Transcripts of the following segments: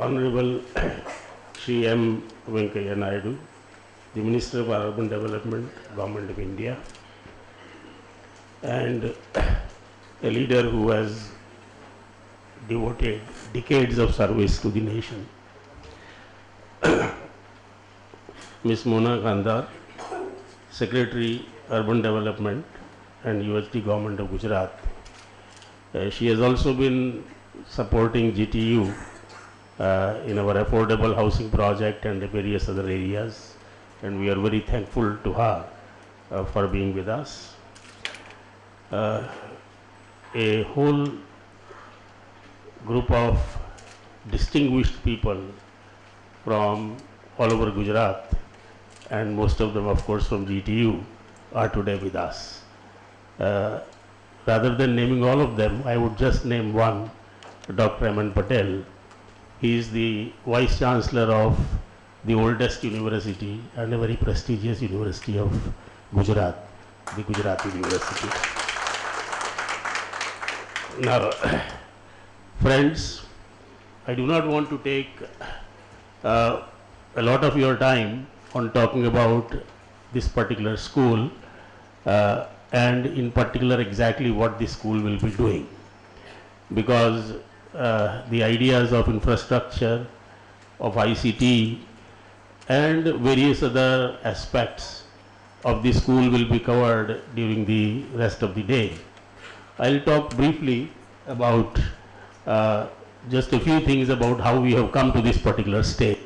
Honorable Shri M. Venkaiah Naidu, the Minister for Urban Development, Government of India, and a leader who has devoted decades of service to the nation, Ms. Mona Kandar, Secretary, Urban Development and UHD Government of Gujarat. She has also been supporting GTU in our affordable housing project and various other areas, and we are very thankful to her for being with us. A whole group of distinguished people from all over Gujarat, and most of them of course from GTU, are today with us. Rather than naming all of them, I would just name one, Dr. Aman Patel. He is the Vice Chancellor of the oldest university and a very prestigious university of Gujarat, the Gujarat University. Now, friends, I do not want to take a lot of your time on talking about this particular school and in particular exactly what this school will be doing, because the ideas of infrastructure, of ICT and various other aspects of the school will be covered during the rest of the day. I'll talk briefly about just a few things about how we have come to this particular stage.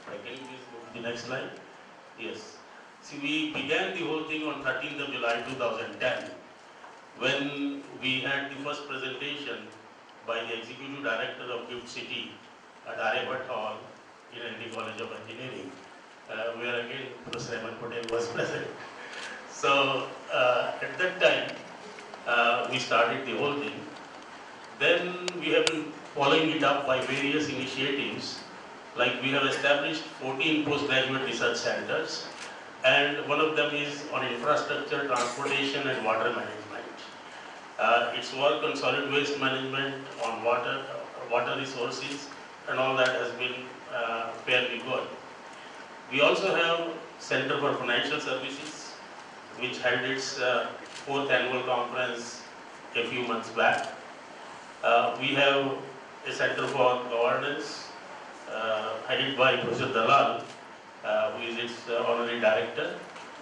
Can you please go to the next slide? Yes. See, we began the whole thing on 13th of July 2010 when we had the first presentation by the Executive Director of Gift City at Aryabhat Hall in ND College of Engineering, where again Professor Aman Patel was present. So at that time we started the whole thing. Then we have been following it up by various initiatives, like we have established 14 postgraduate research centers, and one of them is on infrastructure, transportation and water management. Its work on solid waste management, on water resources and all that has been fairly good. We also have Center for Financial Services, which held its 4th annual conference a few months back. We have a Center for Governance headed by Professor Dalal, who is its honorary director,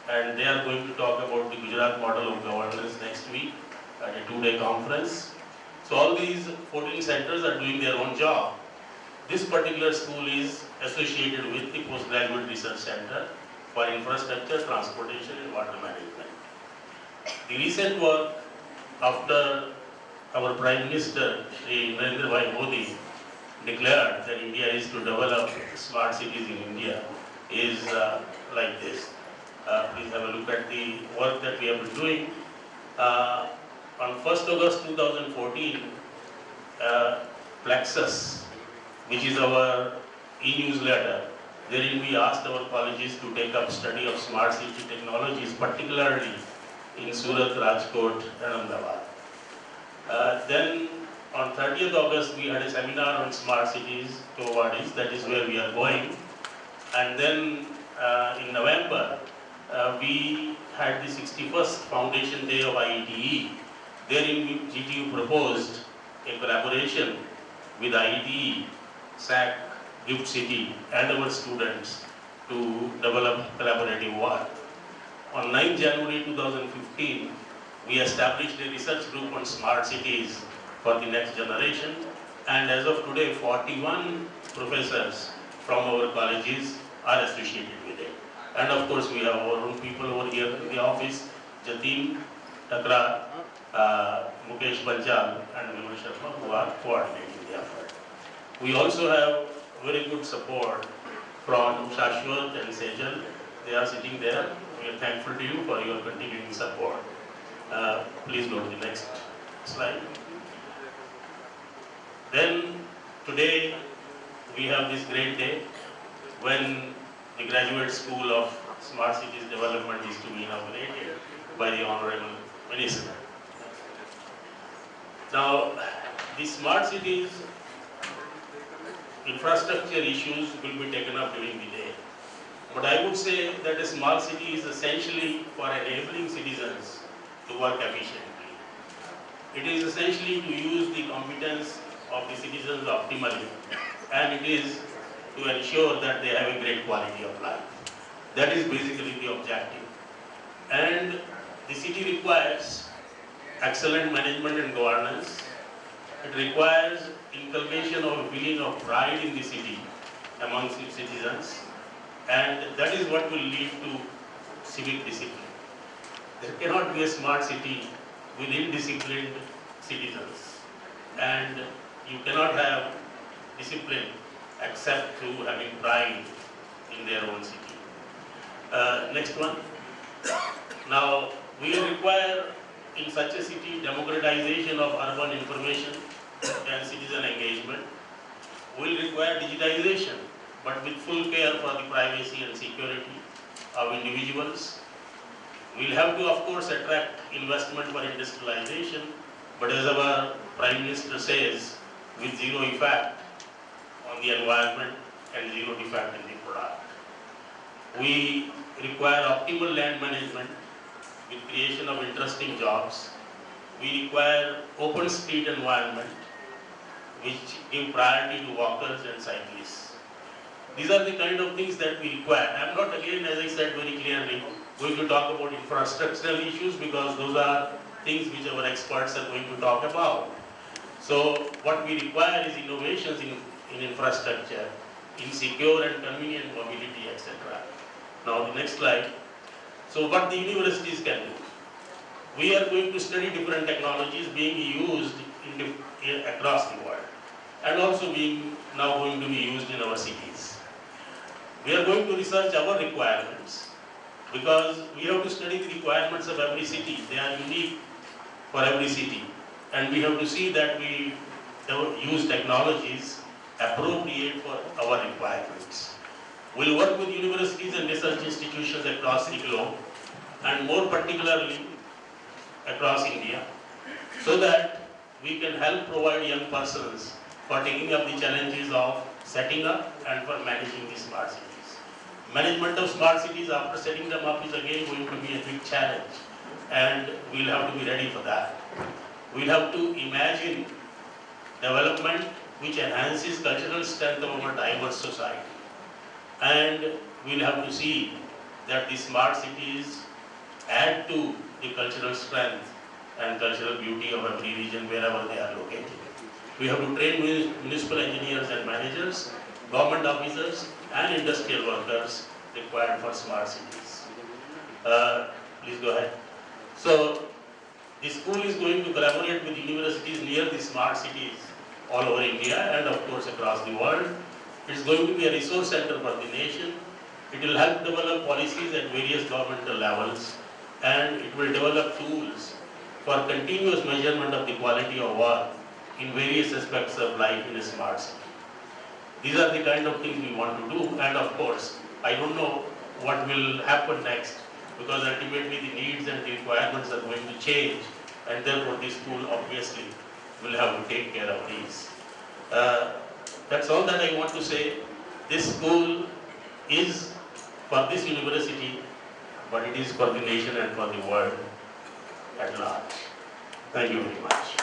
and they are going to talk about the Gujarat model of governance next week at a 2-day conference. So all these 14 centers are doing their own job. This particular school is associated with the Postgraduate Research Center for Infrastructure, Transportation and Water Management. The recent work after our Prime Minister, Shri Narendra Bhai Modi, declared that India is to develop smart cities in India is like this. Please have a look at the work that we have been doing. On 1st August 2014, Plexus, which is our e-newsletter, wherein we asked our colleges to take up study of smart city technologies, particularly in Surat, Rajkot and Ahmedabad. Then on 30th August, we had a seminar on smart cities to Wadis, that is where we are going. And then in November, we had the 61st Foundation Day of IETE. Therein GTU proposed a collaboration with IETE, SAC, Gift City and our students to develop collaborative work. On 9th January 2015, we established a research group on smart cities for the next generation, and as of today 41 professors from our colleges are associated with it. And of course we have our own people over here in the office, Jatin Takra, Mukesh Banjal and Vimal Sharma, who are coordinating the effort. We also have very good support from Shashwat and Sejal. They are sitting there. We are thankful to you for your continuing support. Please go to the next slide. Then today we have this great day when the Graduate School of Smart Cities Development is to be inaugurated by the Honorable Minister. Now, the smart cities infrastructure issues will be taken up during the day. But I would say that a small city is essentially for enabling citizens to work efficiently. It is essentially to use the competence of the citizens optimally, and it is to ensure that they have a great quality of life. That is basically the objective. And the city requires excellent management and governance. It requires inculcation of a feeling of pride in the city amongst its citizens, and that is what will lead to civic discipline. There cannot be a smart city with indisciplined citizens, and you cannot have discipline except through having pride in their own city. Next one. Now, we require in such a city democratization of urban information and citizen engagement. We will require digitization, but with full care for the privacy and security of individuals. We will have to, of course, attract investment for industrialization, but as our Prime Minister says, with zero effect on the environment and zero defect in the product. We require optimal land management with creation of interesting jobs. We require open street environment which give priority to walkers and cyclists. These are the kind of things that we require. I am not again, as I said very clearly, going to talk about infrastructural issues because those are things which our experts are going to talk about. So what we require is innovations in infrastructure, in secure and convenient mobility, etc. Now the next slide. So what the universities can do. We are going to study different technologies being used across the world and also being now going to be used in our cities. We are going to research our requirements because we have to study the requirements of every city. They are unique for every city, and we have to see that we use technologies appropriate for our requirements. We will work with universities and research institutions across the globe, and more particularly across India, so that we can help provide young persons for taking up the challenges of setting up and for managing the smart cities. Management of smart cities after setting them up is again going to be a big challenge, and we'll have to be ready for that. We'll have to imagine development which enhances cultural strength of our diverse society. And we'll have to see that the smart cities add to the cultural strength and cultural beauty of every region wherever they are located. We have to train municipal engineers and managers, government officers and industrial workers required for smart cities. Please go ahead. So, the school is going to collaborate with universities near the smart cities all over India and of course across the world. It is going to be a resource center for the nation. It will help develop policies at various governmental levels, and it will develop tools for continuous measurement of the quality of work in various aspects of life in a smart city. These are the kind of things we want to do, and of course, I don't know what will happen next because ultimately the needs and the requirements are going to change, and therefore the school obviously will have to take care of these. That's all that I want to say. This school is for this university, but it is for the nation and for the world at large. Thank you very much.